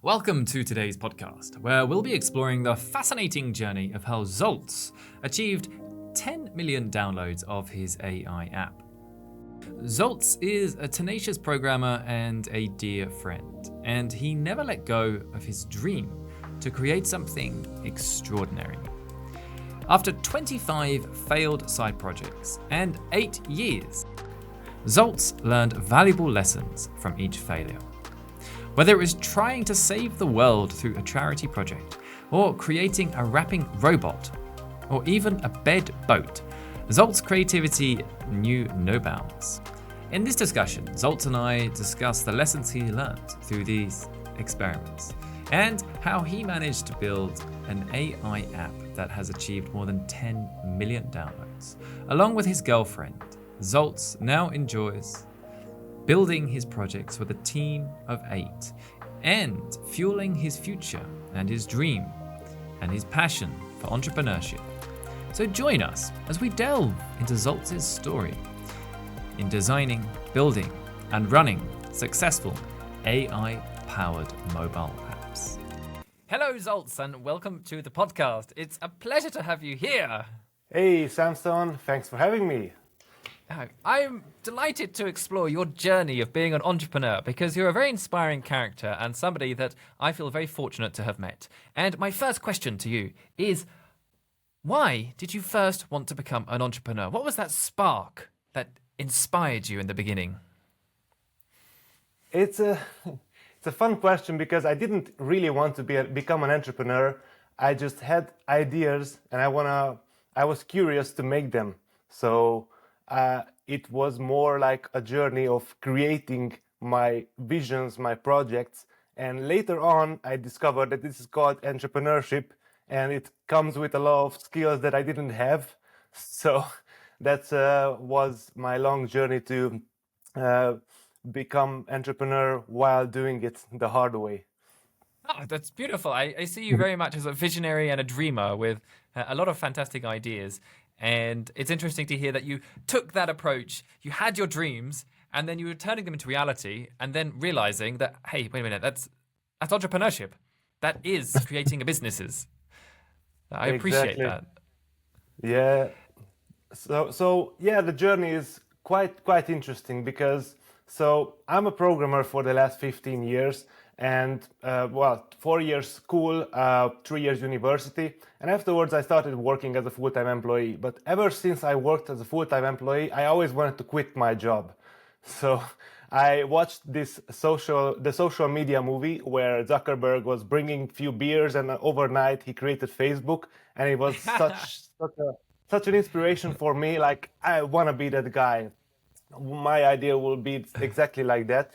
Welcome to today's podcast, where we'll be exploring the fascinating journey of how Zsolt achieved 10 million downloads of his AI app. Zsolt is a tenacious programmer and a dear friend, and he never let go of his dream to create something extraordinary. After 25 failed side projects and 8 years, Zsolt learned valuable lessons from each failure. Whether it was trying to save the world through a charity project, or creating a rapping robot, or even a bed boat, Zsolt's creativity knew no bounds. In this discussion, Zsolt and I discuss the lessons he learned through these experiments, and how he managed to build an AI app that has achieved more than 10 million downloads. Along with his girlfriend, Zsolt now enjoys building his projects with a team of 8 and fueling his future and his dream and his passion for entrepreneurship. So join us as we delve into Zsolt's story in designing, building, and running successful AI-powered mobile apps. Hello, Zsolt, and welcome to the podcast. It's a pleasure to have you here. Hey, Samson, thanks for having me. I'm delighted to explore your journey of being an entrepreneur because you're a very inspiring character and somebody that I feel very fortunate to have met. And my first question to you is, why did you first want to become an entrepreneur? What was that spark that inspired you in the beginning? It's a fun question because I didn't really want to become an entrepreneur. I just had ideas and I was curious to make them. So it was more like a journey of creating my visions, my projects. And later on, I discovered that this is called entrepreneurship, and it comes with a lot of skills that I didn't have. So that was my long journey to become entrepreneur while doing it the hard way. Oh, that's beautiful. I see you very much as a visionary and a dreamer with a lot of fantastic ideas. And it's interesting to hear that you took that approach, you had your dreams, and then you were turning them into reality, and then realizing that, hey, wait a minute, that's entrepreneurship. That is creating businesses. I appreciate that. Yeah. So yeah, the journey is quite interesting because I'm a programmer for the last 15 years. And 4 years school, 3 years university, and afterwards I started working as a full-time employee. But ever since I worked as a full-time employee, I always wanted to quit my job. So I watched the social media movie where Zuckerberg was bringing few beers, and overnight he created Facebook, and it was such an inspiration for me. Like, I want to be that guy. My idea will be exactly like that.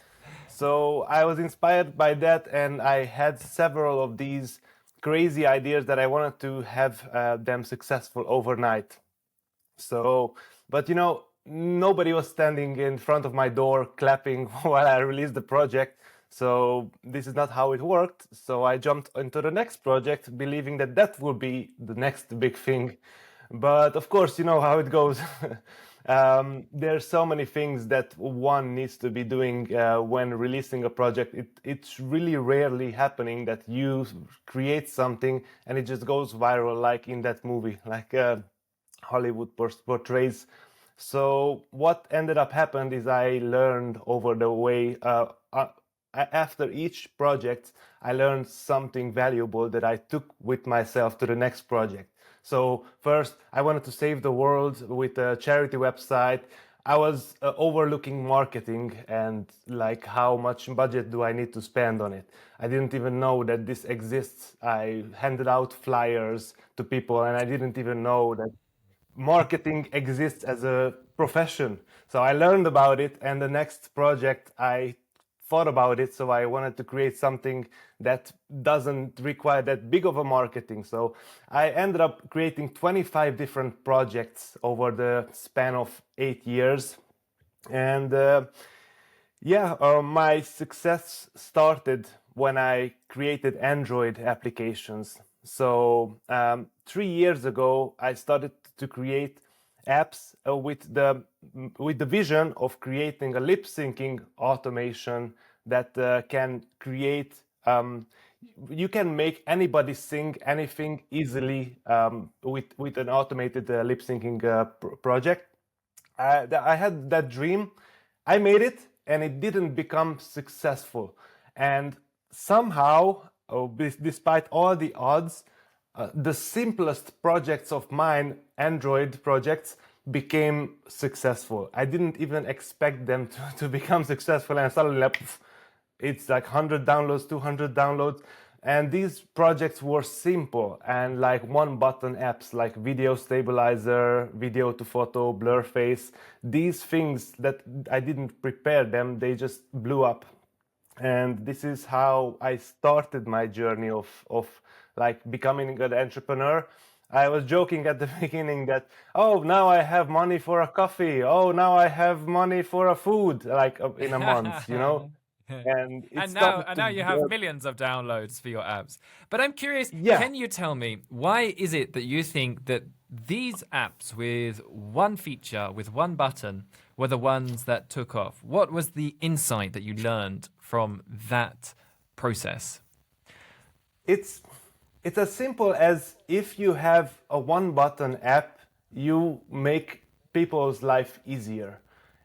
So I was inspired by that, and I had several of these crazy ideas that I wanted to have them successful overnight. So, but nobody was standing in front of my door clapping while I released the project. So this is not how it worked. So I jumped into the next project, believing that will be the next big thing. But of course, you know how it goes. There's so many things that one needs to be doing when releasing a project. It's really rarely happening that you create something and it just goes viral, like in that movie, like Hollywood portrays. So what ended up happened is I learned over the way, after each project, I learned something valuable that I took with myself to the next project. So first, I wanted to save the world with a charity website. I was overlooking marketing and like how much budget do I need to spend on it. I didn't even know that this exists. I handed out flyers to people and I didn't even know that marketing exists as a profession. So I learned about it, and the next project I thought about it, so I wanted to create something that doesn't require that big of a marketing. So I ended up creating 25 different projects over the span of 8 years. And my success started when I created Android applications. So 3 years ago, I started to create apps with the vision of creating a lip syncing automation that can create you can make anybody sing anything easily with an automated lip syncing project. I had that dream. I made it, and it didn't become successful. And somehow, despite all the odds, the simplest projects of mine, Android projects, became successful. I didn't even expect them to become successful, and suddenly, like, it's like 100 downloads, 200 downloads. And these projects were simple and like one button apps like video stabilizer, video to photo, blur face. These things that I didn't prepare them, they just blew up. And this is how I started my journey of like becoming an entrepreneur. I was joking at the beginning that, oh, now I have money for a coffee. Oh, now I have money for a food, like in a month, you know? And now you have millions of downloads for your apps. But I'm curious, yeah. Can you tell me, why is it that you think that these apps with one feature, with one button, were the ones that took off? What was the insight that you learned from that process? It's as simple as, if you have a one button app, you make people's life easier.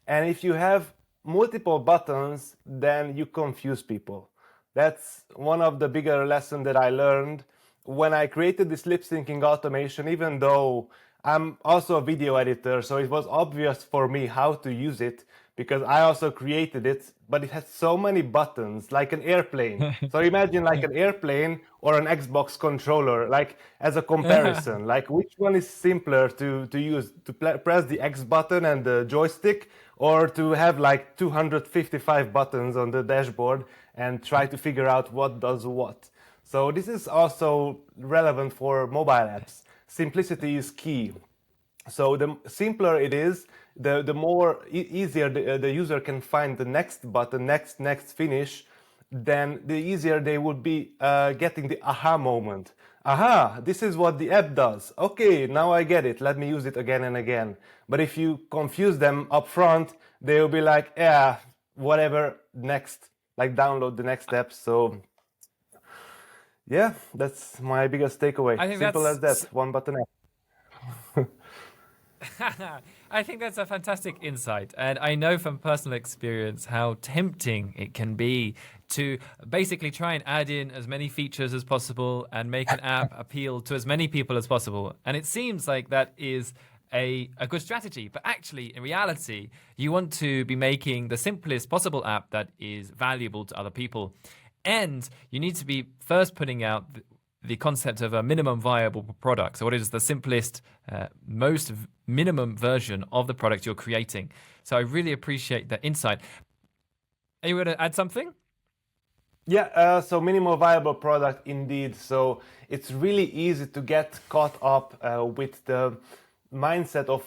And if you have multiple buttons, then you confuse people. That's one of the bigger lessons that I learned when I created this lip syncing automation. Even though I'm also a video editor, so it was obvious for me how to use it, because I also created it, but it has so many buttons, like an airplane. So imagine like an airplane or an Xbox controller, like as a comparison, like which one is simpler to use, to press the X button and the joystick, or to have like 255 buttons on the dashboard and try to figure out what does what. So this is also relevant for mobile apps. Simplicity is key. So the simpler it is, the more easier the user can find the next button, next finish, then the easier they would be getting the aha moment. Aha, this is what the app does. Okay, now I get it. Let me use it again and again. But if you confuse them up front, they will be like, yeah, whatever, next, like download the next app. So yeah, that's my biggest takeaway. I think Simple as that, one button app. I think that's a fantastic insight. And I know from personal experience how tempting it can be to basically try and add in as many features as possible and make an app appeal to as many people as possible. And it seems like that is a good strategy. But actually, in reality, you want to be making the simplest possible app that is valuable to other people. And you need to be first putting out the concept of a minimum viable product. So what is the simplest, most minimum version of the product you're creating? So I really appreciate that insight. Are you going to add something? Yeah, so minimal viable product indeed. So it's really easy to get caught up with the mindset of,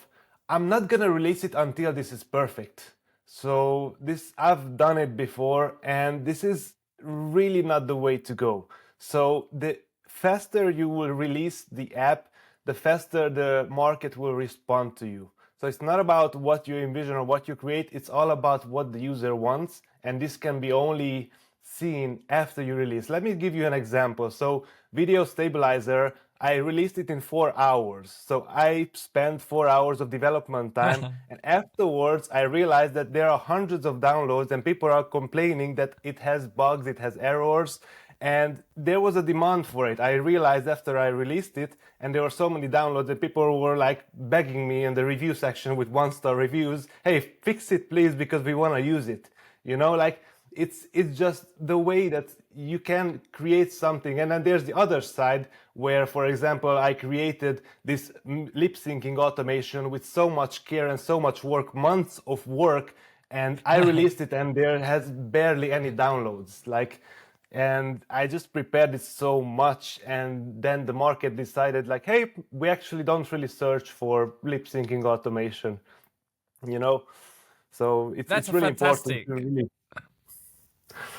I'm not going to release it until this is perfect. So I've done it before, and this is really not the way to go. So the faster you will release the app, the faster the market will respond to you. So it's not about what you envision or what you create, it's all about what the user wants, and this can be only seen after you release. Let me give you an example. So video stabilizer, I released it in 4 hours. So I spent 4 hours of development time, and afterwards I realized that there are hundreds of downloads and people are complaining that it has bugs, it has errors, and there was a demand for it. I realized after I released it, and there were so many downloads that people were like begging me in the review section with 1-star reviews, hey, fix it please because we want to use it. You know, like it's just the way that you can create something. And then there's the other side where, for example, I created this lip syncing automation with so much care and so much work, months of work, and I released it and there has barely any downloads. And I just prepared it so much, and then the market decided like, hey, we actually don't really search for lip syncing automation, you know? So it's really fantastic. important to really...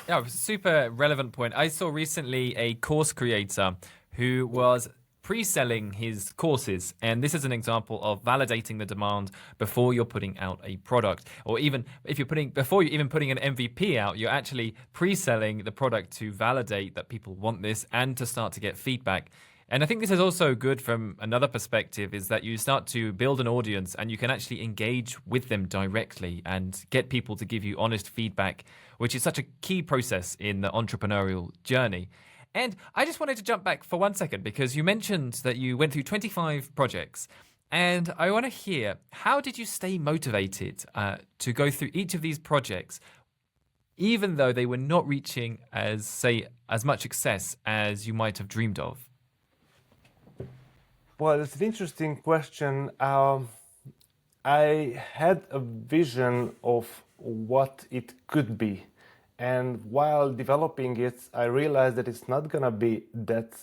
Yeah, super relevant point. I saw recently a course creator who was pre-selling his courses, and this is an example of validating the demand before you're putting out a product, or even if you're before you're even putting an MVP out, you're actually pre-selling the product to validate that people want this and to start to get feedback. And I think this is also good from another perspective, is that you start to build an audience and you can actually engage with them directly and get people to give you honest feedback, which is such a key process in the entrepreneurial journey. And I just wanted to jump back for 1 second, because you mentioned that you went through 25 projects. And I want to hear, how did you stay motivated to go through each of these projects, even though they were not reaching as much success as you might have dreamed of? Well, it's an interesting question. I had a vision of what it could be. And while developing it, I realized that it's not gonna be that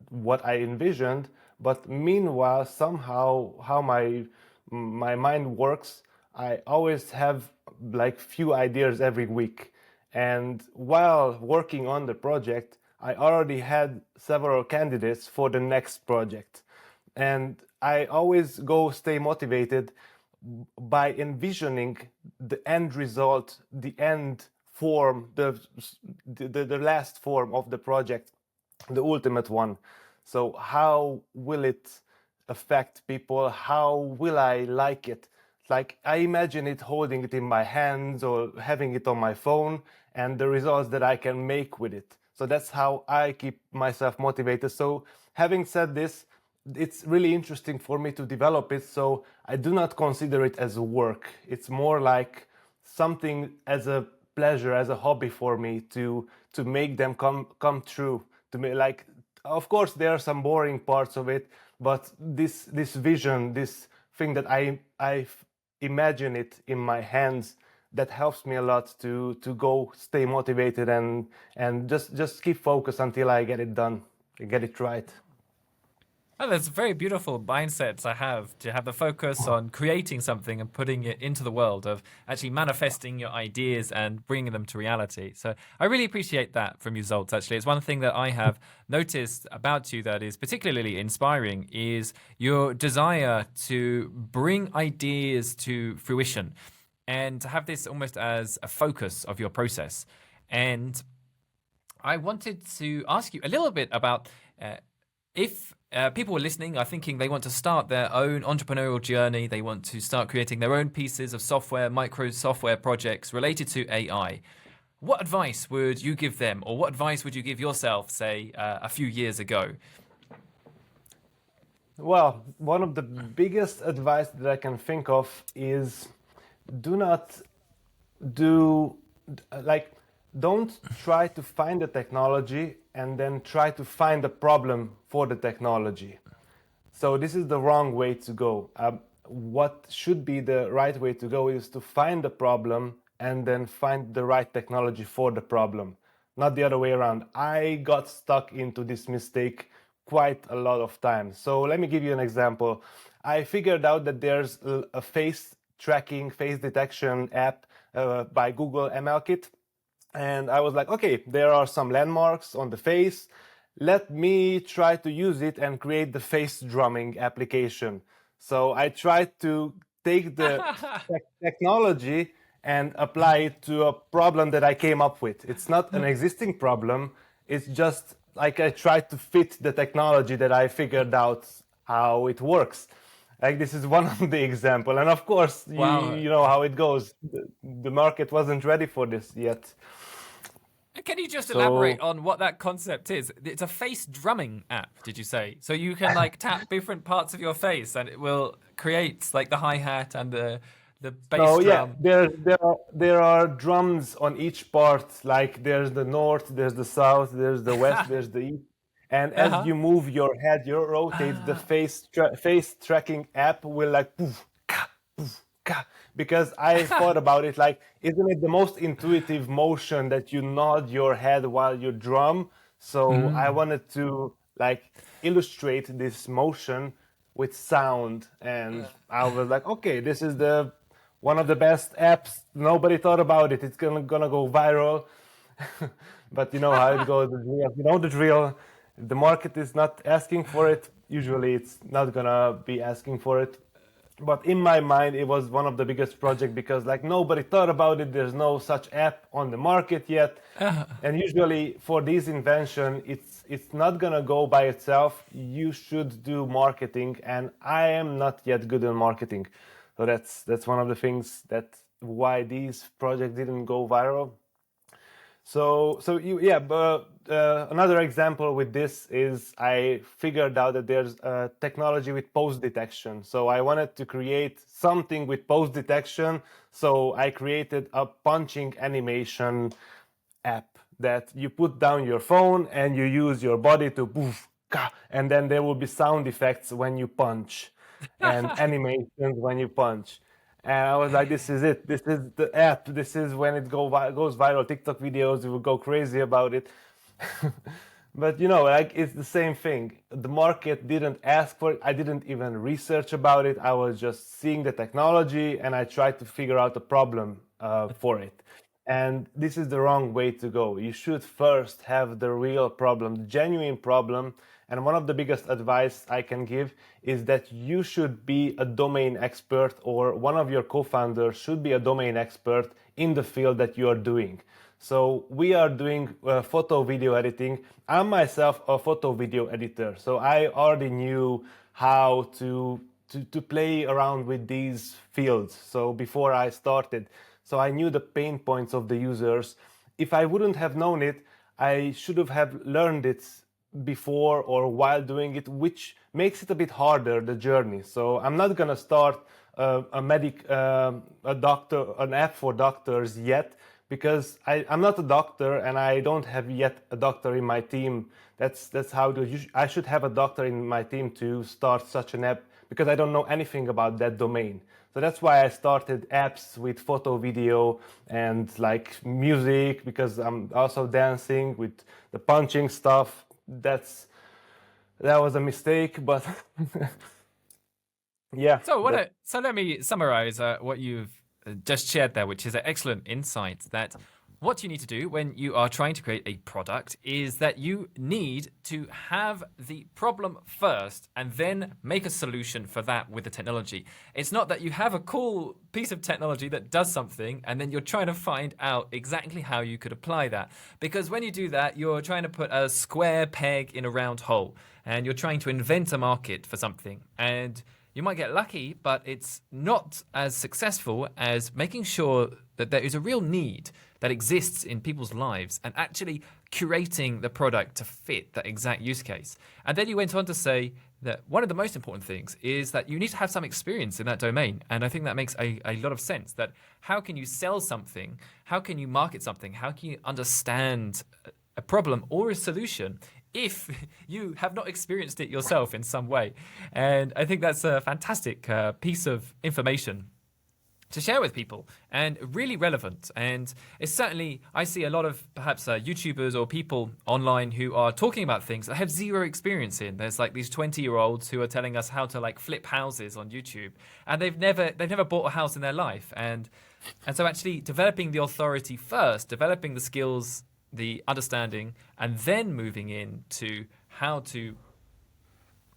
what I envisioned. But meanwhile, somehow, how my mind works, I always have like few ideas every week. And while working on the project, I already had several candidates for the next project. And I always stay motivated by envisioning the end result, the end form, the last form of the project, the ultimate one. So how will it affect people? How will I like it? Like, I imagine it holding it in my hands or having it on my phone, and the results that I can make with it. So that's how I keep myself motivated. So having said this, it's really interesting for me to develop it. So I do not consider it as work. It's more like something as a pleasure, as a hobby for me to make them come true. To me, like, of course, there are some boring parts of it, but this vision, this thing that I imagine it in my hands, that helps me a lot to stay motivated and just keep focused until I get it done, get it right. Oh, that's a very beautiful mindset to have the focus on creating something and putting it into the world, of actually manifesting your ideas and bringing them to reality. So I really appreciate that from you, Zsolt. Actually, it's one thing that I have noticed about you that is particularly inspiring, is your desire to bring ideas to fruition and to have this almost as a focus of your process. And I wanted to ask you a little bit about if people are listening, are thinking they want to start their own entrepreneurial journey, they want to start creating their own pieces of software, micro software projects related to AI. What advice would you give them, or what advice would you give yourself, say, a few years ago? Well, one of the biggest advice that I can think of is don't try to find the technology and then try to find a problem for the technology. So this is the wrong way to go. What should be the right way to go is to find the problem and then find the right technology for the problem, not the other way around. I got stuck into this mistake quite a lot of times. So let me give you an example. I figured out that there's a face detection app by Google MLKit. And I was like, okay, there are some landmarks on the face. Let me try to use it and create the face drumming application. So I tried to take the technology and apply it to a problem that I came up with. It's not an existing problem. It's just like I tried to fit the technology that I figured out how it works. Like, this is one of the example. And of course, Wow. you know how it goes. The market wasn't ready for this yet. Can you just elaborate on what that concept is? It's a face drumming app, did you say? So you can like tap different parts of your face and it will create like the hi-hat and the bass drum. Yeah, there are drums on each part. Like, there's the north, there's the south, there's the west, there's the east. And as you move your head, you rotate, the face tracking app will like poof, ka, poof, ka. Because I thought about it, like, isn't it the most intuitive motion that you nod your head while you drum? So I wanted to like illustrate this motion with sound, and I was like, okay, this is one of the best apps. Nobody thought about it. It's gonna go viral. But you know how it goes. You know the drill. the market is not asking for it, usually it's not gonna be asking for it. But in my mind, it was one of the biggest projects because like nobody thought about it. There's no such app on the market yet. And usually for this invention, it's not gonna go by itself. You should do marketing, and I am not yet good in marketing. So that's one of the things that why these projects didn't go viral. But another example with this is I figured out that there's a technology with pose detection. So I wanted to create something with pose detection. So I created a punching animation app that you put down your phone and you use your body to poof, ka, and then there will be sound effects when you punch and animations when you punch. And I was like, this is it. This is the app. This is when it goes viral. TikTok videos, we will go crazy about it. But like it's the same thing. The market didn't ask for it. I didn't even research about it. I was just seeing the technology and I tried to figure out a problem for it. And this is the wrong way to go. You should first have the real problem, the genuine problem. And one of the biggest advice I can give is that you should be a domain expert, or one of your co-founders should be a domain expert in the field that you are doing. So we are doing photo video editing. I'm myself a photo video editor. So I already knew how to play around with these fields. So before I started, so I knew the pain points of the users. If I wouldn't have known it, I should have learned it before or while doing it, which makes it a bit harder, the journey. So I'm not gonna start an app for doctors yet, because I'm not a doctor and I don't have yet a doctor in my team. That's how I should have a doctor in my team to start such an app, because I don't know anything about that domain. So that's why I started apps with photo, video, and like music, because I'm also dancing with the punching stuff. That was a mistake, but yeah. So let me summarize what you've just shared there, which is an excellent insight. That what you need to do when you are trying to create a product is that you need to have the problem first and then make a solution for that with the technology. It's not that you have a cool piece of technology that does something and then you're trying to find out exactly how you could apply that. Because when you do that, you're trying to put a square peg in a round hole and you're trying to invent a market for something. And you might get lucky, but it's not as successful as making sure that there is a real need that exists in people's lives and actually curating the product to fit that exact use case. And then you went on to say that one of the most important things is that you need to have some experience in that domain. And I think that makes a lot of sense, that how can you sell something? How can you market something? How can you understand a problem or a solution if you have not experienced it yourself in some way? And I think that's a fantastic piece of information to share with people, and really relevant. And it's certainly, I see a lot of perhaps YouTubers or people online who are talking about things that have zero experience in. There's like these 20-year-olds who are telling us how to like flip houses on YouTube, and they've never bought a house in their life. And so actually developing the authority first, developing the skills, the understanding, and then moving into how to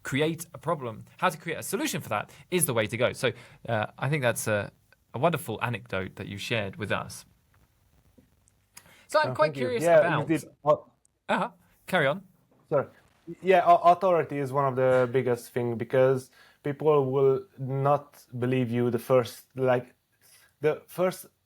create a problem, how to create a solution for that is the way to go. So I think that's a wonderful anecdote that you shared with us. So I'm quite curious about... Carry on. Sorry. Yeah, authority is one of the biggest things, because people will not believe you the first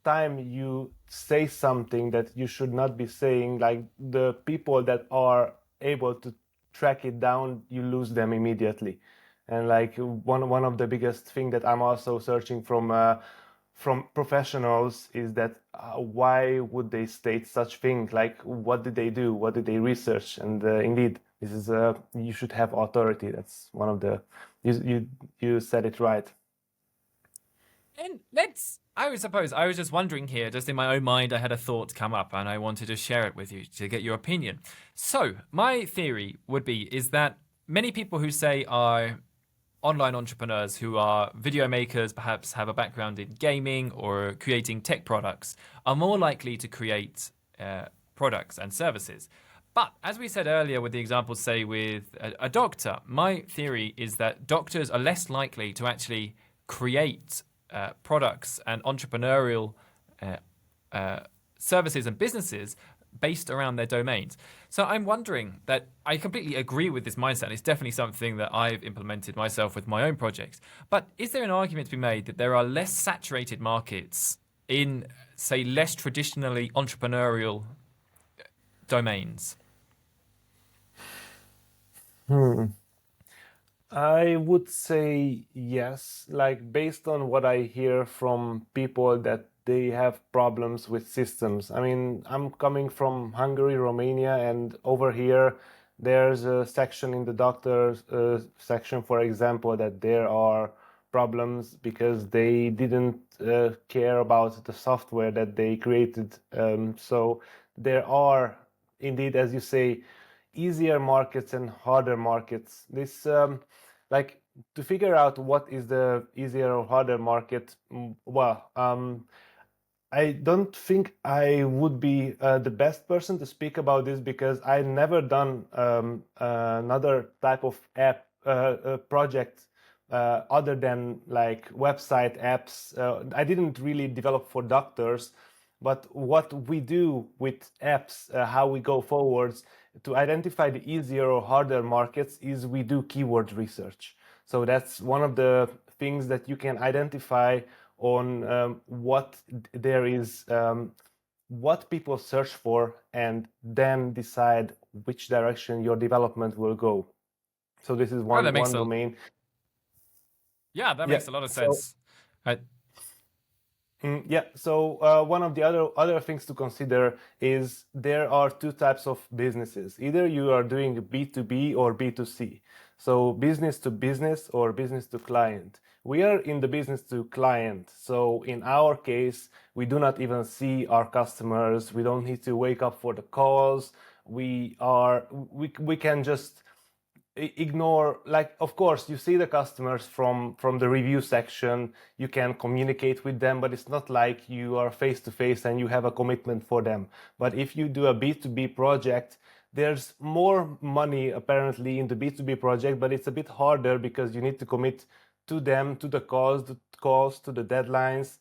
time you say something that you should not be saying. Like the people that are able to track it down, you lose them immediately. And like one of the biggest thing that I'm also searching from professionals is that why would they state such things? Like, what did they do? What did they research? And indeed, this is you should have authority. That's one of the you said it right. And I suppose I was just wondering here, just in my own mind, I had a thought come up and I wanted to share it with you to get your opinion. So my theory is that many people who say are online entrepreneurs, who are video makers, perhaps have a background in gaming or creating tech products, are more likely to create products and services. But as we said earlier with the example, say with a doctor, my theory is that doctors are less likely to actually create products and entrepreneurial services and businesses based around their domains. So I'm wondering that I completely agree with this mindset. It's definitely something that I've implemented myself with my own projects. But is there an argument to be made that there are less saturated markets in, say, less traditionally entrepreneurial domains? I would say yes, like based on what I hear from people that they have problems with systems. I mean, I'm coming from Hungary, Romania, and over here there's a section in the doctor's section, for example, that there are problems because they didn't care about the software that they created. So there are indeed, as you say, easier markets and harder markets. This like to figure out what is the easier or harder market. I don't think I would be the best person to speak about this because I never done another type of app project other than like website apps. I didn't really develop for doctors, but what we do with apps, how we go forwards to identify the easier or harder markets is we do keyword research. So that's one of the things that you can identify on what there is, what people search for, and then decide which direction your development will go. So this is one domain. Yeah, that makes a lot of sense. So one of the other things to consider is there are two types of businesses. Either you are doing B2B or B2C. So business to business or business to client. We are in the business to client. So in our case, we do not even see our customers. We don't need to wake up for the calls. We can just ignore, like, of course you see the customers from the review section, you can communicate with them, but it's not like you are face to face and you have a commitment for them. But if you do a B2B project, there's more money apparently in the B2B project, but it's a bit harder because you need to commit to them, to the calls, to the deadlines.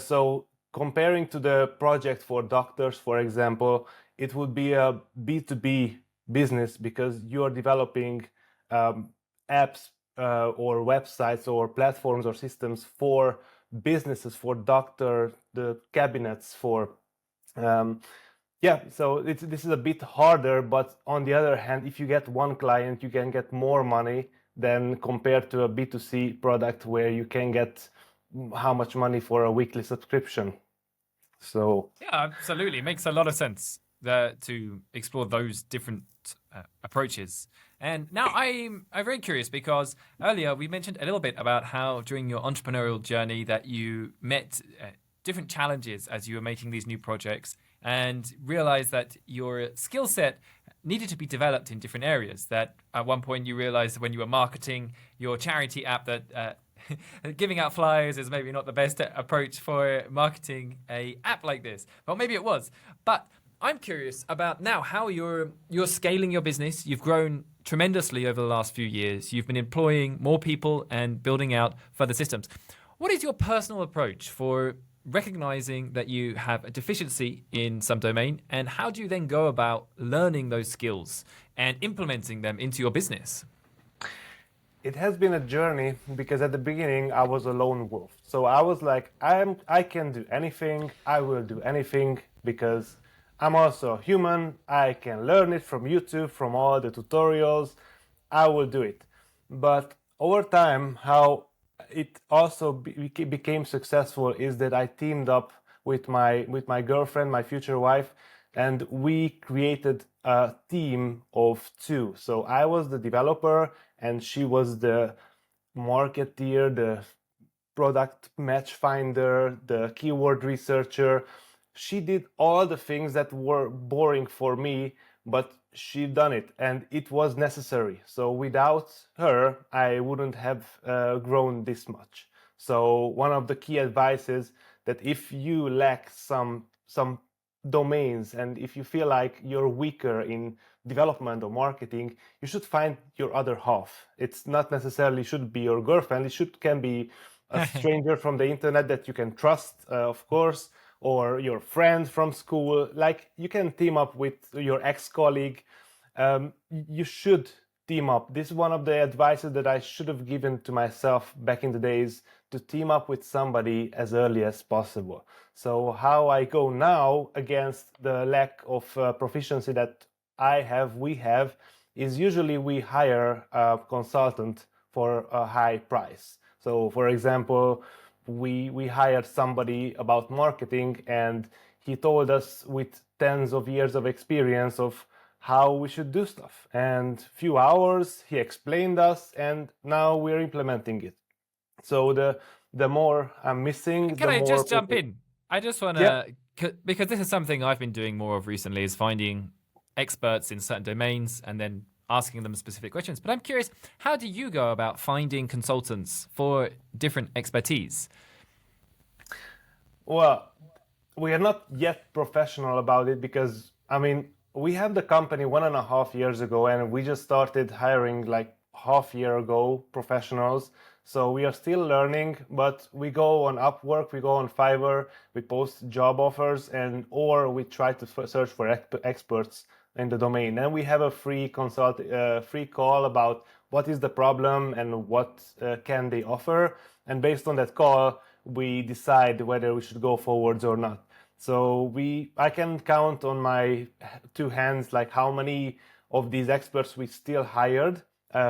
So comparing to the project for doctors, for example, it would be a B2B business because you are developing apps or websites or platforms or systems for businesses, for doctor, the cabinets, for so this is a bit harder, but on the other hand, if you get one client, you can get more money than compared to a B2C product where you can get how much money for a weekly subscription. So yeah, absolutely, it makes a lot of sense to explore those different approaches. And now I'm very curious because earlier we mentioned a little bit about how during your entrepreneurial journey that you met different challenges as you were making these new projects and realized that your skill set needed to be developed in different areas. That at one point you realized when you were marketing your charity app that giving out flyers is maybe not the best approach for marketing a app like this. Well, maybe it was. But I'm curious about now how you're scaling your business. You've grown tremendously over the last few years. You've been employing more people and building out further systems. What is your personal approach for recognizing that you have a deficiency in some domain, and how do you then go about learning those skills and implementing them into your business? It has been a journey because at the beginning I was a lone wolf. So I was like, I can do anything, I will do anything because I'm also a human, I can learn it from YouTube, from all the tutorials, I will do it. But over time, how it also became successful is that I teamed up with my girlfriend, my future wife, and we created a team of two. So I was the developer and she was the marketeer, the product match finder, the keyword researcher. She did all the things that were boring for me, but she done it and it was necessary. So without her, I wouldn't have grown this much. So one of the key advice is that if you lack some domains, and if you feel like you're weaker in development or marketing, you should find your other half. It's not necessarily should be your girlfriend. It can be a stranger from the internet that you can trust, of course, or your friend from school. Like, you can team up with your ex-colleague. You should team up. This is one of the advices that I should have given to myself back in the days, to team up with somebody as early as possible. So how I go now against the lack of proficiency that we have, is usually we hire a consultant for a high price. So for example, we hired somebody about marketing, and he told us with tens of years of experience of how we should do stuff. And few hours he explained us, and now we're implementing it. So the more I'm missing, Can the I more just jump people... in? I just want Yeah. to, because this is something I've been doing more of recently, is finding experts in certain domains and then asking them specific questions. But I'm curious, how do you go about finding consultants for different expertise? Well, we are not yet professional about it, because I mean, we have the company 1.5 years ago, and we just started hiring like half year ago professionals. So we are still learning, but we go on Upwork, we go on Fiverr, we post job offers, and or we try to search for experts in the domain. And we have a free free call about what is the problem and what can they offer. And based on that call, we decide whether we should go forwards or not. So I can count on my two hands like how many of these experts we still hired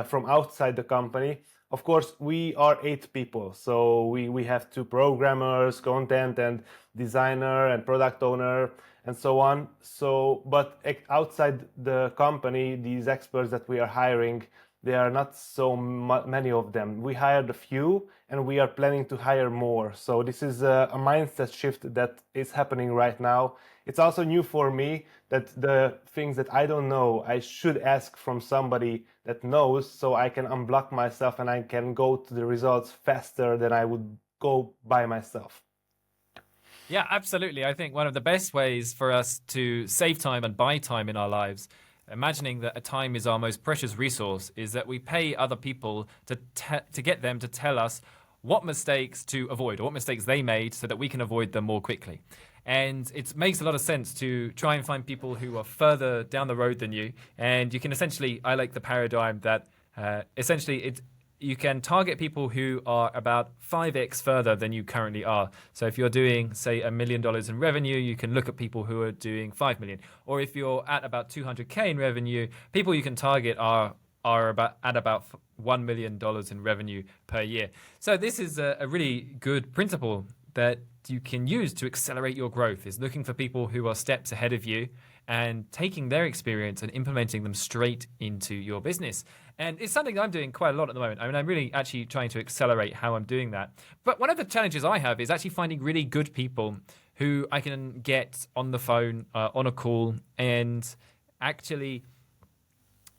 from outside the company. Of course, we are 8 people, so we have 2 programmers, content and designer and product owner, and so on. So, but outside the company, these experts that we are hiring, there are not so many of them. We hired a few, and we are planning to hire more. So this is a mindset shift that is happening right now. It's also new for me that the things that I don't know, I should ask from somebody that knows, so I can unblock myself and I can go to the results faster than I would go by myself. Yeah, absolutely. I think one of the best ways for us to save time and buy time in our lives, imagining that a time is our most precious resource, is that we pay other people to get them to tell us what mistakes to avoid or what mistakes they made so that we can avoid them more quickly. And it makes a lot of sense to try and find people who are further down the road than you. And you can essentially, I like the paradigm that essentially you can target people who are about 5x further than you currently are. So if you're doing, say, $1 million in revenue, you can look at people who are doing 5 million. Or if you're at about 200K in revenue, people you can target are at about $1 million in revenue per year. So this is a really good principle that you can use to accelerate your growth, is looking for people who are steps ahead of you and taking their experience and implementing them straight into your business. And it's something I'm doing quite a lot at the moment. I mean, I'm really actually trying to accelerate how I'm doing that. But one of the challenges I have is actually finding really good people who I can get on the phone, on a call, and actually...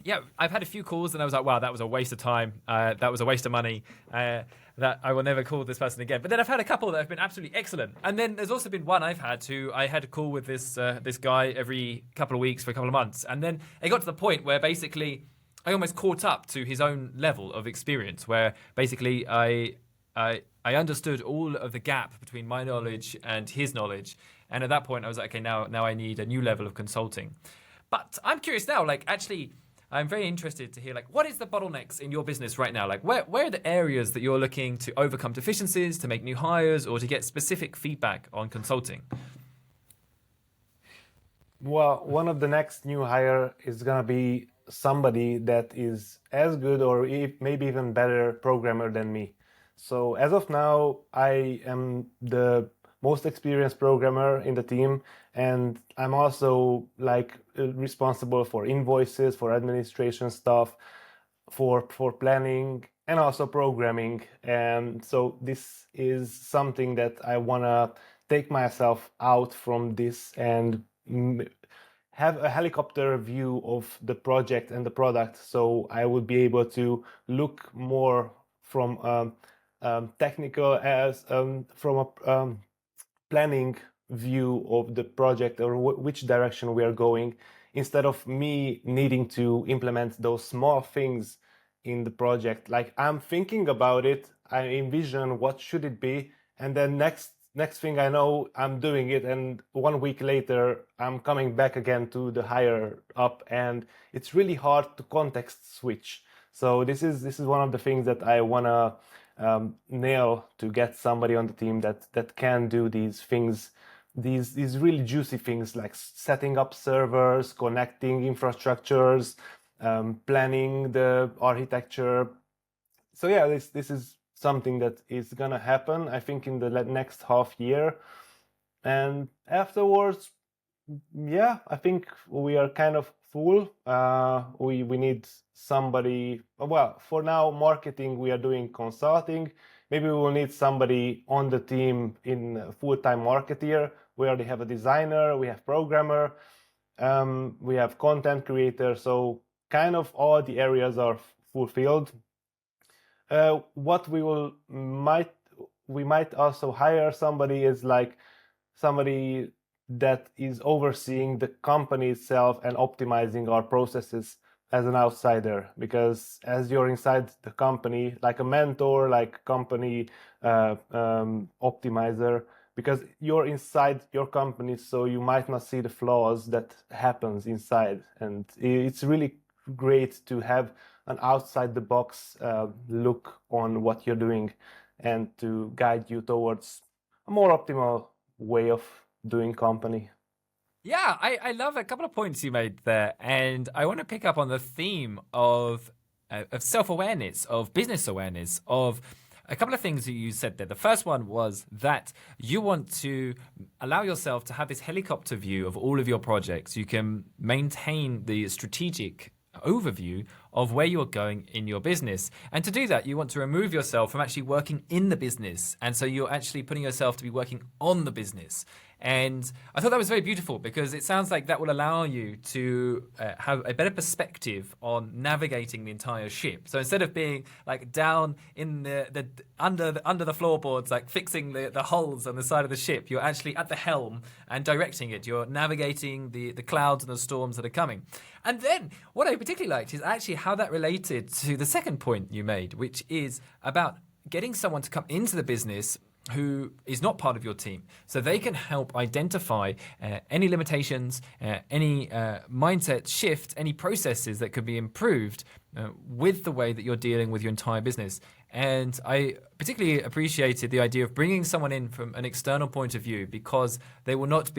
Yeah, I've had a few calls and I was like, wow, that was a waste of time. That was a waste of money. That I will never call this person again. But then I've had a couple that have been absolutely excellent. And then there's also been one I've had I had a call with this guy every couple of weeks for a couple of months. And then it got to the point where basically I almost caught up to his own level of experience, where basically I understood all of the gap between my knowledge and his knowledge. And at that point I was like, okay, now I need a new level of consulting. But I'm curious now, like, actually, I'm very interested to hear, like, what is the bottlenecks in your business right now? Like, where are the areas that you're looking to overcome deficiencies, to make new hires, or to get specific feedback on consulting? Well, one of the next new hire is gonna be somebody that is as good or maybe even better programmer than me. So as of now, I am the most experienced programmer in the team, and I'm also like responsible for invoices, for administration stuff, for planning, and also programming. And so this is something that I wanna take myself out from this and have a helicopter view of the project and the product, so I would be able to look more from technical as from a planning view of the project or which direction we are going, instead of me needing to implement those small things in the project. Like, I'm thinking about it, I envision what should it be, and then next thing I know, I'm doing it, and 1 week later I'm coming back again to the higher up, and it's really hard to context switch. So this is one of the things that I wanna nail, to get somebody on the team that can do these things, these really juicy things, like setting up servers, connecting infrastructures, planning the architecture. So yeah, this is something that is gonna happen, I think, in the next half year, and afterwards, yeah, I think we are kind of full. We need somebody. Well, for now, marketing, we are doing consulting. Maybe we will need somebody on the team in full-time marketeer. We already have a designer, we have programmer, we have content creator. So kind of all the areas are fulfilled. What we might also hire somebody is like somebody that is overseeing the company itself and optimizing our processes as an outsider, because as you're inside the company, like a mentor, like company optimizer, because you're inside your company, so you might not see the flaws that happens inside, and it's really great to have an outside the box look on what you're doing, and to guide you towards a more optimal way of doing company. Yeah, I love a couple of points you made there, and I want to pick up on the theme of self-awareness, of business awareness, of a couple of things that you said there. The first one was that you want to allow yourself to have this helicopter view of all of your projects. You can maintain the strategic overview of where you're going in your business. And to do that, you want to remove yourself from actually working in the business. And so you're actually putting yourself to be working on the business. And I thought that was very beautiful, because it sounds like that will allow you to have a better perspective on navigating the entire ship. So instead of being like down in the under the floorboards, like fixing the holes on the side of the ship, you're actually at the helm and directing it. You're navigating the clouds and the storms that are coming. And then what I particularly liked is actually how that related to the second point you made, which is about getting someone to come into the business who is not part of your team, so they can help identify any limitations, any mindset shift, any processes that could be improved with the way that you're dealing with your entire business. And I particularly appreciated the idea of bringing someone in from an external point of view, because they will not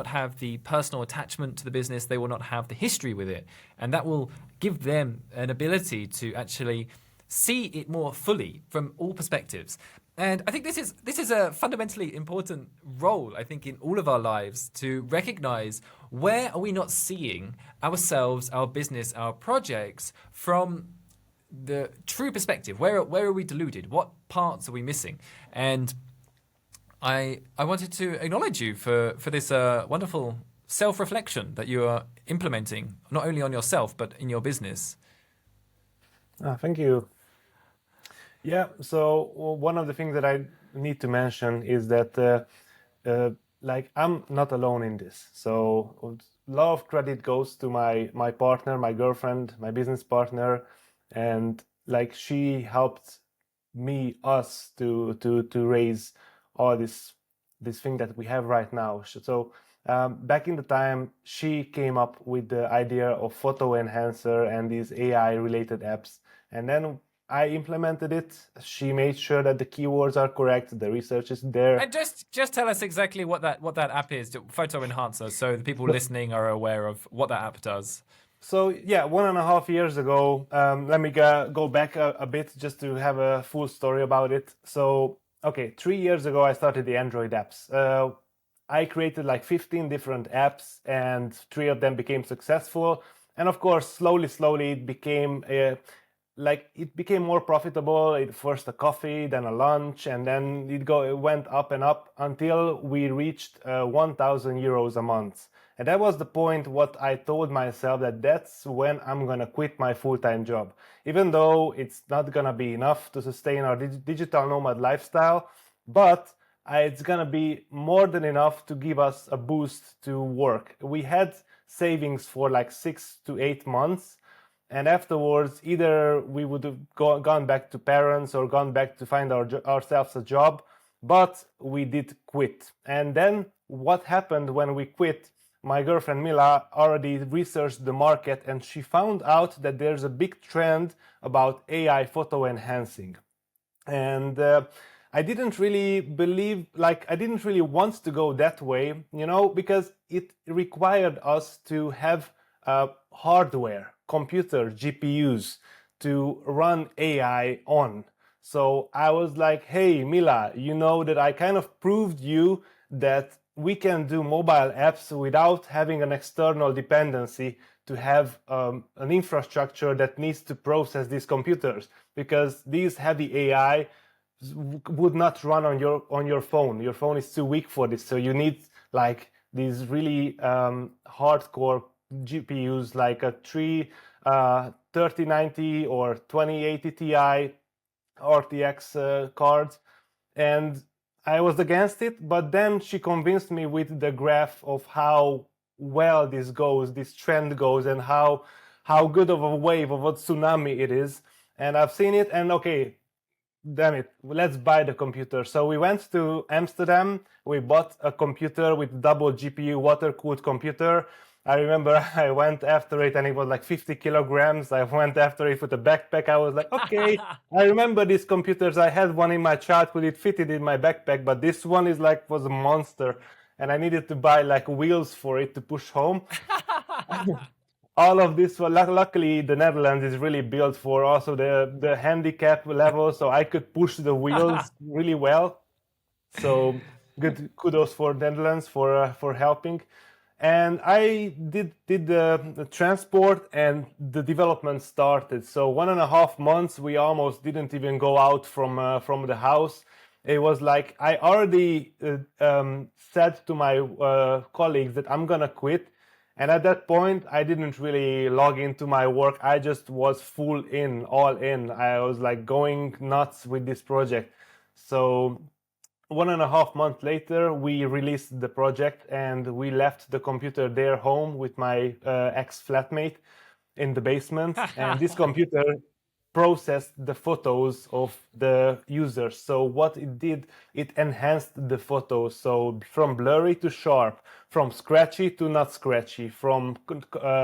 have the personal attachment to the business, they will not have the history with it, and that will give them an ability to actually see it more fully from all perspectives. And I think this is a fundamentally important role, I think, in all of our lives, to recognize where are we not seeing ourselves, our business, our projects from the true perspective. Where are we deluded? What parts are we missing? And I wanted to acknowledge you for this wonderful self-reflection that you are implementing, not only on yourself, but in your business. Thank you. Yeah, so one of the things that I need to mention is that like, I'm not alone in this. So a lot of credit goes to my partner, my girlfriend, my business partner, and like, she helped us to raise all this thing that we have right now. So back in the time, she came up with the idea of photo enhancer and these AI related apps, and then I implemented it. She made sure that the keywords are correct, the research is there. And just tell us exactly what that app is, photo enhancer, so the people listening are aware of what that app does. So yeah, 1.5 years ago, let me go back a bit just to have a full story about it. So okay, 3 years ago, I started the Android apps. I created like 15 different apps, and 3 of them became successful. And of course, slowly it became it became more profitable. First a coffee, then a lunch, and then it went up and up until we reached 1,000 euros a month. And that was the point what I told myself, that's when I'm gonna quit my full-time job. Even though it's not gonna be enough to sustain our digital nomad lifestyle, but it's gonna be more than enough to give us a boost to work. We had savings for like 6 to 8 months, and afterwards either we would have gone back to parents or gone back to find ourselves a job, but we did quit. And then what happened when we quit? My girlfriend Mila already researched the market, and she found out that there's a big trend about AI photo enhancing. And I didn't really believe, like, I didn't really want to go that way, because it required us to have hardware, computer, GPUs to run AI on. So I was like, hey, Mila, you know that I kind of proved you that we can do mobile apps without having an external dependency to have an infrastructure that needs to process these computers, because these heavy AI would not run on your phone. Your phone is too weak for this, so you need like these really hardcore GPUs, like a 3090 or 2080 Ti RTX cards. And I was against it, but then she convinced me with the graph of how well this trend goes, and how good of a wave, of a tsunami it is. And I've seen it, and okay, damn it, let's buy the computer. So we went to Amsterdam, we bought a computer with double GPU, water-cooled computer. I remember I went after it and it was like 50 kilograms. I went after it with a backpack. I was like, okay, I remember these computers. I had one in my childhood. It fitted in my backpack, but this one was a monster. And I needed to buy like wheels for it to push home. All of this, well, luckily the Netherlands is really built for also the handicap level, so I could push the wheels really well. So good, kudos for Netherlands for helping. And I did the transport, and the development started. So 1.5 months, we almost didn't even go out from the house. It was like I already said to my colleagues that I'm gonna quit. And at that point, I didn't really log into my work. I just was all in. I was like going nuts with this project. So 1.5 months later, we released the project, and we left the computer there home with my ex-flatmate in the basement. And this computer processed the photos of the users. So what it did, it enhanced the photos. So from blurry to sharp, from scratchy to not scratchy, from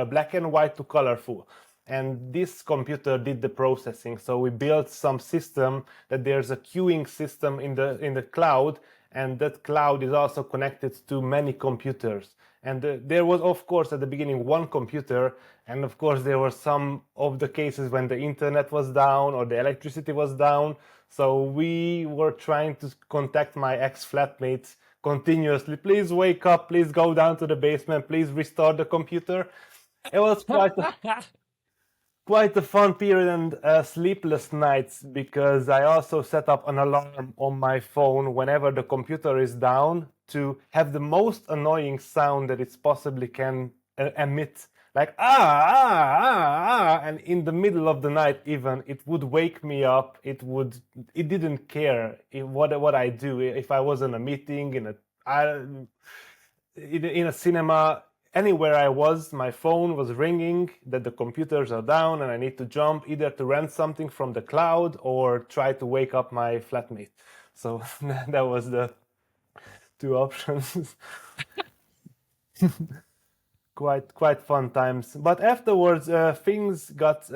black and white to colorful. And this computer did the processing. So we built some system that there's a queuing system in the cloud, and that cloud is also connected to many computers. And there was, of course, at the beginning one computer, and of course there were some of the cases when the internet was down or the electricity was down. So we were trying to contact my ex-flatmates continuously. Please wake up, please go down to the basement, please restart the computer. It was quite a fun period, and sleepless nights, because I also set up an alarm on my phone whenever the computer is down to have the most annoying sound that it possibly can emit, like and in the middle of the night even it would wake me up. It didn't care what I do. If I was in a meeting, in a cinema, anywhere I was, my phone was ringing that the computers are down and I need to jump either to rent something from the cloud or try to wake up my flatmate. So that was the two options. Quite fun times. But afterwards, things got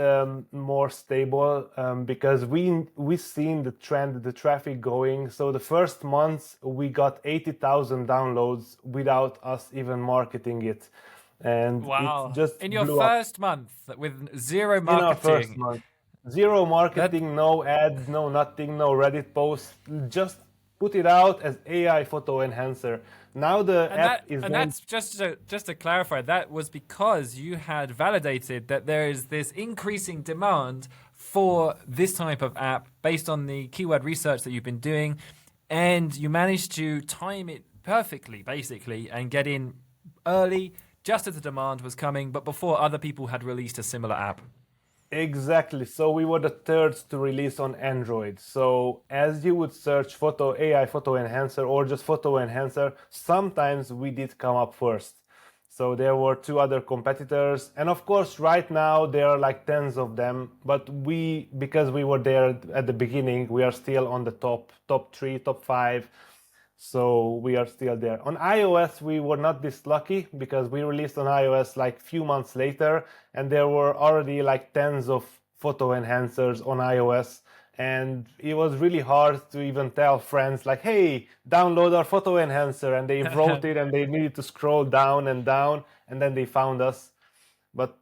more stable, because we seen the trend, the traffic going. So the first month we got 80,000 downloads without us even marketing it, and wow! It just In your blew up. first month with zero In our first marketing. month, zero marketing, no ads, no nothing, no Reddit posts. Just put it out as AI photo enhancer. Now the app is. And that's just to clarify. That was because you had validated that there is this increasing demand for this type of app based on the keyword research that you've been doing, and you managed to time it perfectly, basically, and get in early, just as the demand was coming, but before other people had released a similar app. Exactly. So we were the third to release on Android. So as you would search photo AI photo enhancer or just photo enhancer, sometimes we did come up first. So there were two other competitors, and of course, right now there are like tens of them. But we, because we were there at the beginning, we are still on the top three, top five. So we are still there. On iOS, we were not this lucky because we released on iOS like few months later, and there were already like tens of photo enhancers on iOS. And it was really hard to even tell friends like, hey, download our photo enhancer. And they wrote it and they needed to scroll down, and then they found us. But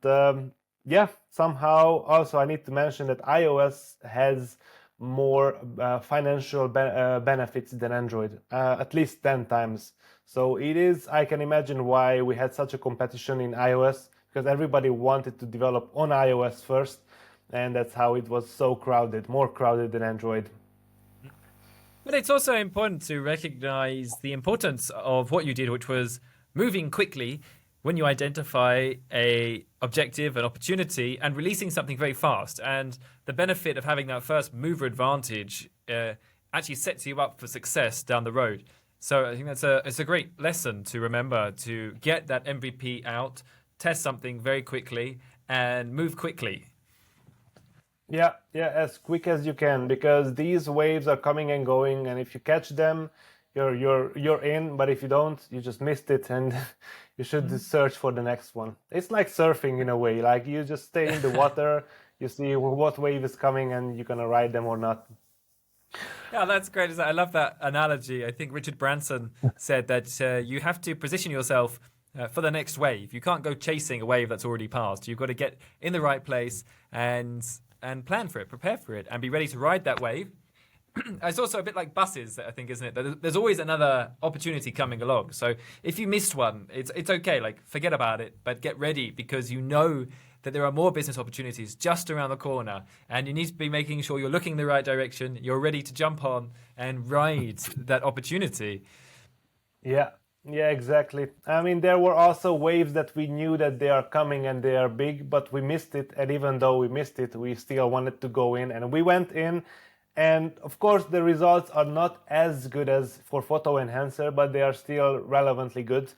yeah, somehow also I need to mention that iOS has more financial benefits than Android, at least 10 times. So it is, I can imagine why we had such a competition in iOS, because everybody wanted to develop on iOS first, and that's how it was so crowded, more crowded than Android. But it's also important to recognize the importance of what you did, which was moving quickly when you identify a objective, an opportunity, and releasing something very fast. And the benefit of having that first mover advantage actually sets you up for success down the road. So I think it's a great lesson to remember, to get that MVP out, test something very quickly, and move quickly. Yeah, as quick as you can, because these waves are coming and going, and if you catch them, you're in. But if you don't, you just missed it, and you should search for the next one. It's like surfing in a way. Like you just stay in the water, you see what wave is coming, and you're gonna ride them or not. Yeah, that's great. I love that analogy. I think Richard Branson said that you have to position yourself for the next wave. You can't go chasing a wave that's already passed. You've got to get in the right place and plan for it, prepare for it, and be ready to ride that wave. It's also a bit like buses, I think, isn't it? There's always another opportunity coming along. So if you missed one, it's okay. Like, forget about it, but get ready, because you know that there are more business opportunities just around the corner, and you need to be making sure you're looking in the right direction. You're ready to jump on and ride that opportunity. Yeah, exactly. I mean, there were also waves that we knew that they are coming and they are big, but we missed it. And even though we missed it, we still wanted to go in, and we went in. And of course, the results are not as good as for photo enhancer, but they are still relevantly good.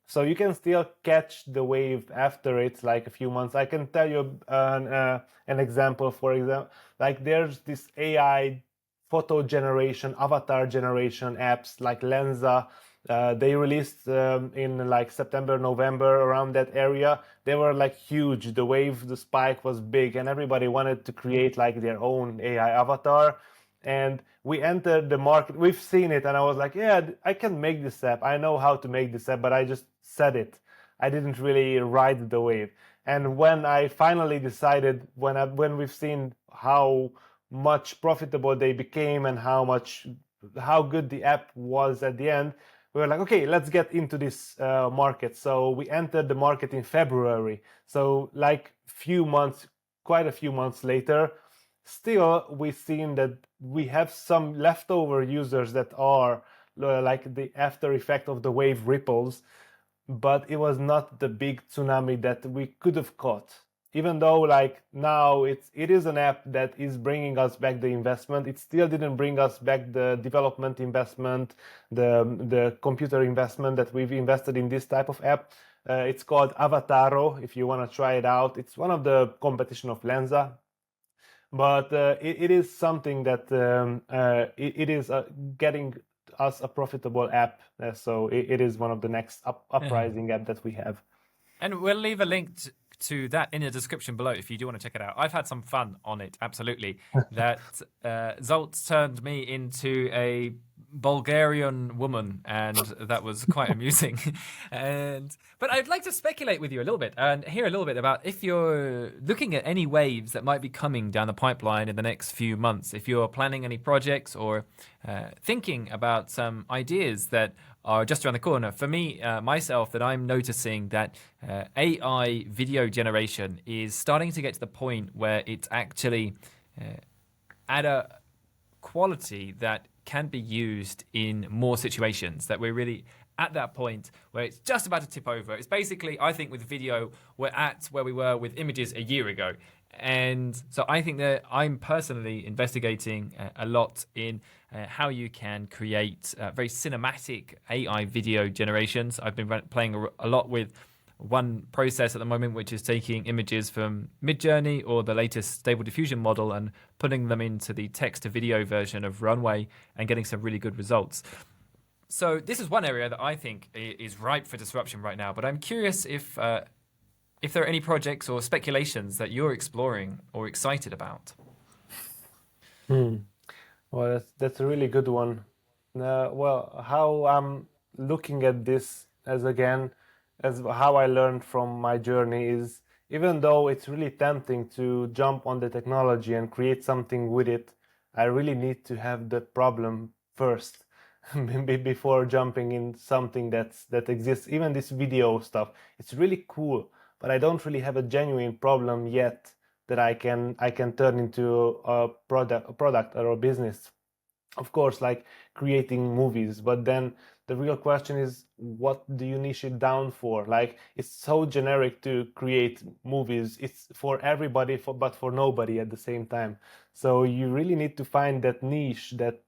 So you can still catch the wave after it's like a few months. I can tell you an example. For example, like there's this AI photo generation, avatar generation apps like Lensa. They released in like September, November, around that area. They were like huge. The wave, the spike was big, and everybody wanted to create like their own AI avatar. And we entered the market. We've seen it, and I was like, yeah, I can make this app. I know how to make this app, but I just said it. I didn't really ride the wave. And when I finally decided, when we've seen how much profitable they became and how good the app was at the end, we were like, okay, let's get into this market. So we entered the market in February. So like quite a few months later, still we've seen that we have some leftover users that are like the after effect of the wave ripples, but it was not the big tsunami that we could have caught. Even though like now it is an app that is bringing us back the investment, it still didn't bring us back the development investment, the computer investment that we've invested in this type of app. It's called Avatarro, if you want to try it out. It's one of the competition of Lensa, but it is something that it is getting us a profitable app. So it is one of the next uprising app that we have. And we'll leave a link to that in the description below if you do want to check it out. I've had some fun on it, absolutely. That Zsolt turned me into a Bulgarian woman, and that was quite amusing. But I'd like to speculate with you a little bit and hear a little bit about if you're looking at any waves that might be coming down the pipeline in the next few months, if you're planning any projects or thinking about some ideas that are just around the corner. For me, myself, that I'm noticing that AI video generation is starting to get to the point where it's actually at a quality that can be used in more situations, that we're really at that point where it's just about to tip over. It's basically, I think with video, we're at where we were with images a year ago. And so I think that I'm personally investigating a lot in how you can create very cinematic AI video generations. I've been playing a lot with one process at the moment, which is taking images from Midjourney or the latest Stable Diffusion model and putting them into the text to video version of Runway and getting some really good results. So this is one area that I think is ripe for disruption right now, but I'm curious if there are any projects or speculations that you're exploring or excited about. Well, that's a really good one. Well, how I'm looking at this as how I learned from my journey is, even though it's really tempting to jump on the technology and create something with it, I really need to have the problem first before jumping in something that exists. Even this video stuff, it's really cool, but I don't really have a genuine problem yet that I can turn into a product or a business. Of course, like creating movies, but then the real question is, what do you niche it down for? Like, it's so generic to create movies. It's for everybody, but for nobody at the same time. So you really need to find that niche, that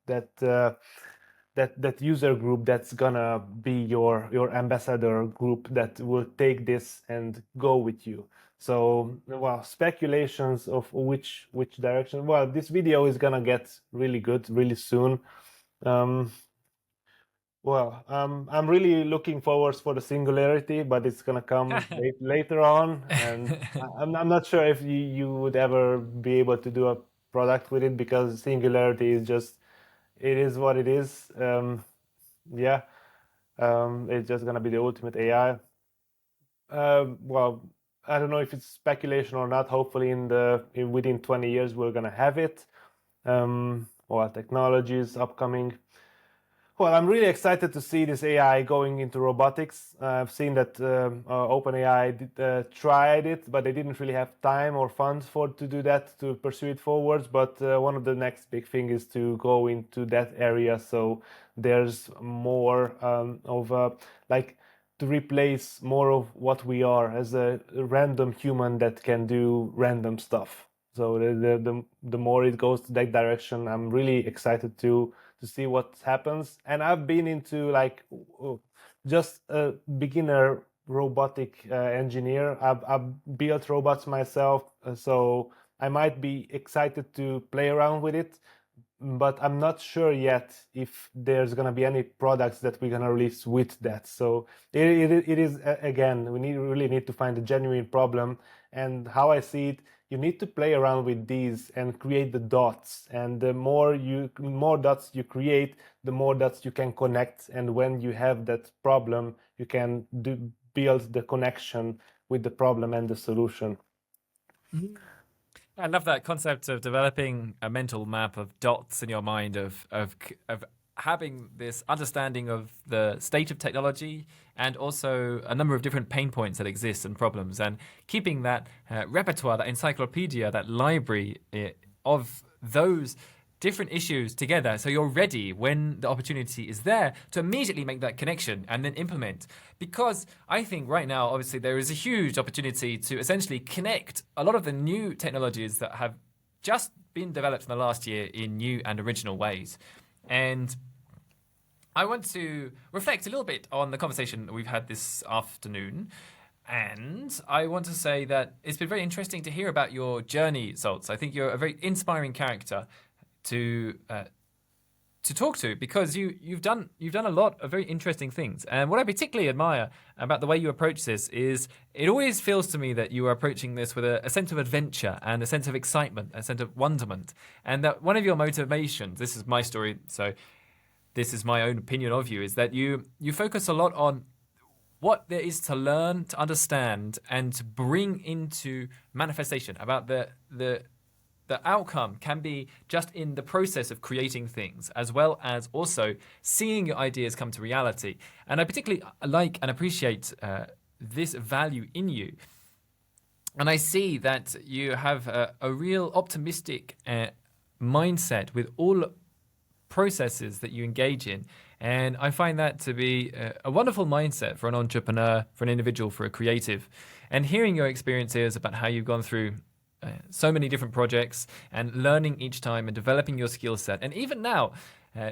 user group that's gonna be your ambassador group that will take this and go with you. So, well, speculations of which direction. Well, this video is gonna get really good really soon. Um, I'm really looking forward for the singularity, but it's gonna come later on, and I'm not sure if you would ever be able to do a product with it, because singularity is just, it is what it is. Yeah, it's just gonna be the ultimate AI. Well, I don't know if it's speculation or not. Hopefully, within 20 years, we're gonna have it. Well, technology is upcoming. Well, I'm really excited to see this AI going into robotics. I've seen that OpenAI tried it, but they didn't really have time or funds to do that, to pursue it forwards. But one of the next big thing is to go into that area. So there's more like to replace more of what we are as a random human that can do random stuff. So the more it goes to that direction, I'm really excited to see what happens. And I've been into like just a beginner robotic engineer. I've built robots myself, so I might be excited to play around with it, but I'm not sure yet if there's gonna be any products that we're gonna release with that. So it is again, we really need to find a genuine problem. And how I see it, you need to play around with these and create the dots. And the more dots you create, the more dots you can connect. And when you have that problem, you can build the connection with the problem and the solution. I love that concept of developing a mental map of dots in your mind, of having this understanding of the state of technology and also a number of different pain points that exist and problems, and keeping that repertoire, that encyclopedia, that library of those different issues together, so you're ready when the opportunity is there to immediately make that connection and then implement. Because I think right now, obviously, there is a huge opportunity to essentially connect a lot of the new technologies that have just been developed in the last year in new and original ways. And I want to reflect a little bit on the conversation that we've had this afternoon. And I want to say that it's been very interesting to hear about your journey, Zsolt. I think you're a very inspiring character to talk to, because you've done a lot of very interesting things. And what I particularly admire about the way you approach this is it always feels to me that you are approaching this with a sense of adventure and a sense of excitement, a sense of wonderment, and that one of your motivations, this is my story, so this is my own opinion of you, is that you focus a lot on what there is to learn, to understand, and to bring into manifestation. About the outcome can be just in the process of creating things, as well as also seeing your ideas come to reality. And I particularly like and appreciate this value in you. And I see that you have a real optimistic mindset with all processes that you engage in. And I find that to be a wonderful mindset for an entrepreneur, for an individual, for a creative. And hearing your experiences about how you've gone through so many different projects and learning each time and developing your skill set. And even now,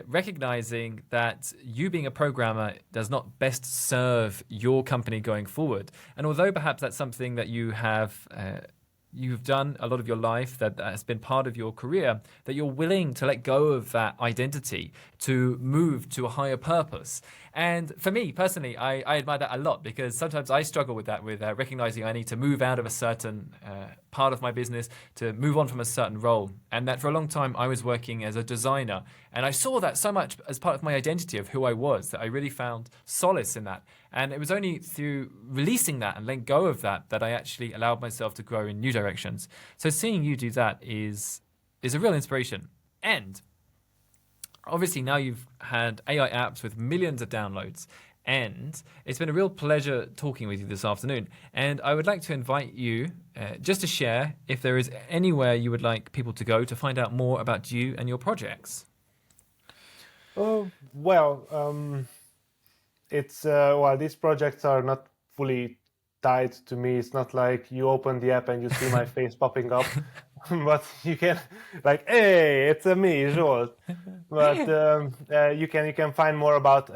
recognizing that you being a programmer does not best serve your company going forward. And although perhaps that's something that you've done a lot of your life, that has been part of your career, that you're willing to let go of that identity to move to a higher purpose. And for me personally, I admire that a lot, because sometimes I struggle with that, with recognizing I need to move out of a certain part of my business, to move on from a certain role. And that for a long time I was working as a designer, and I saw that so much as part of my identity of who I was, that I really found solace in that. And it was only through releasing that and letting go of that that I actually allowed myself to grow in new directions. So seeing you do that is a real inspiration. And obviously now you've had AI apps with millions of downloads, and it's been a real pleasure talking with you this afternoon. And I would like to invite you just to share if there is anywhere you would like people to go to find out more about you and your projects. Oh, well, these projects are not fully tied to me. It's not like you open the app and you see my face popping up, but you can, like, hey, it's me, Zsolt. But you can find more about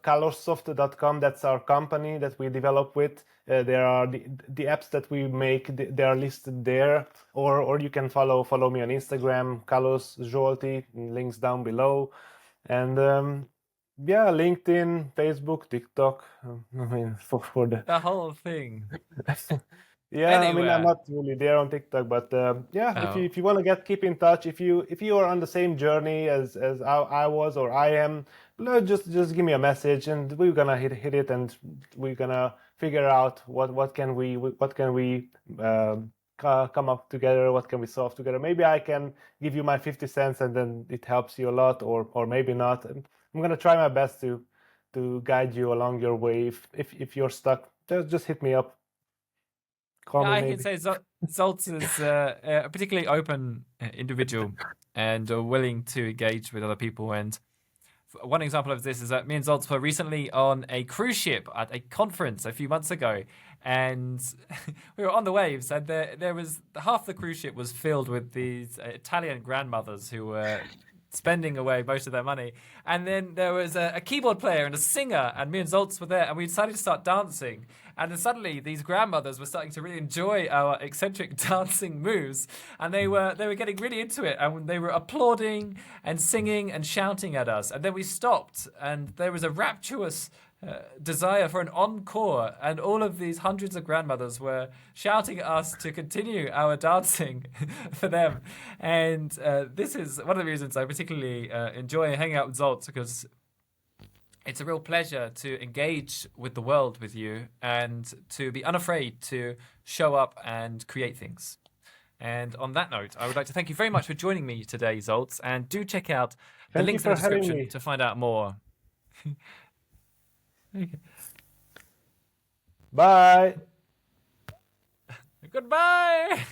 collabs.com. That's our company that we develop with. There are the apps that we make. They are listed there, or you can follow me on Instagram, Kallos Zsolti. Links down below, and LinkedIn, Facebook, TikTok. I mean, for the whole thing. Yeah, Anywhere. I mean, I'm not really there on TikTok, but if you want to keep in touch, if you are on the same journey as I was or I am, just give me a message, and we're gonna hit it, and we're gonna figure out what can we come up together, what can we solve together. Maybe I can give you my 50 cents, and then it helps you a lot, or maybe not. And I'm gonna try my best to guide you along your way. If you're stuck, just hit me up. I can say Zsolt is a particularly open individual and willing to engage with other people. And one example of this is that me and Zsolt were recently on a cruise ship at a conference a few months ago, and we were on the waves, and there was half the cruise ship was filled with these Italian grandmothers who were spending away most of their money. And then there was a keyboard player and a singer, and me and Zsolt were there, and we decided to start dancing. And then suddenly these grandmothers were starting to really enjoy our eccentric dancing moves, and they were getting really into it, and they were applauding and singing and shouting at us. And then we stopped, and there was a rapturous desire for an encore, and all of these hundreds of grandmothers were shouting at us to continue our dancing for them. And this is one of the reasons I particularly enjoy hanging out with Zsolt, because it's a real pleasure to engage with the world with you and to be unafraid to show up and create things. And on that note, I would like to thank you very much for joining me today, Zsolt, and do check out the links in the description to find out more. Okay. Bye. Goodbye.